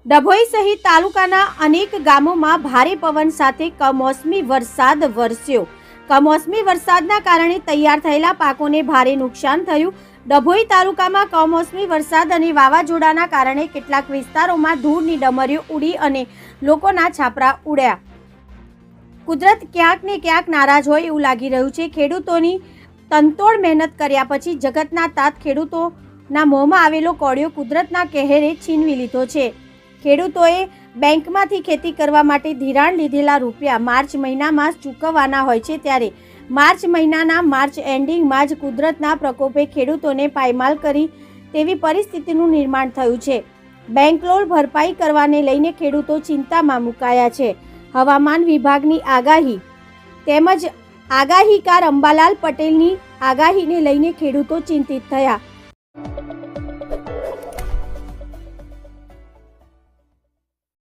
ડભોઈ સહિત તાલુકાના અનેક ગામોમાં ભારે પવન સાથે કમોસમી વરસાદ વરસ્યો. કમોસમી વરસાદના કારણે તૈયાર થયેલા પાકોને ભારે નુકસાન થયું. ડભોઈ તાલુકામાં કમોસમી વરસાદ અને વાવાઝોડાના કારણે કેટલાક વિસ્તારોમાં ધૂળની ડમરીઓ ઉડી અને લોકોના છાપરા ઉડ્યા. કુદરત ક્યાંક ને ક્યાંક નારાજ હોય એવું લાગી રહ્યું છે. ખેડૂતોની તનતોડ મહેનત કર્યા પછી જગતના તાત ખેડૂતોના મોંમાં આવેલો કોળિયો કુદરતના કહેરે છીનવી લીધો છે. ખેડૂતોએ બેંકમાંથી ખેતી કરવા માટે ધિરાણ લીધેલા રૂપિયા માર્ચ મહિનામાં ચૂકવવાના હોય છે, ત્યારે માર્ચ મહિનાના માર્ચ એન્ડિંગમાં જ કુદરતના પ્રકોપે ખેડૂતોને પાયમાલ કરી તેવી પરિસ્થિતિનું નિર્માણ થયું છે. બેંક લોન ભરપાઈ કરવાને લઈને ખેડૂતો ચિંતામાં મુકાયા છે. હવામાન વિભાગની આગાહી તેમજ આગાહીકાર અંબાલાલ પટેલની આગાહીને લઈને ખેડૂતો ચિંતિત થયા.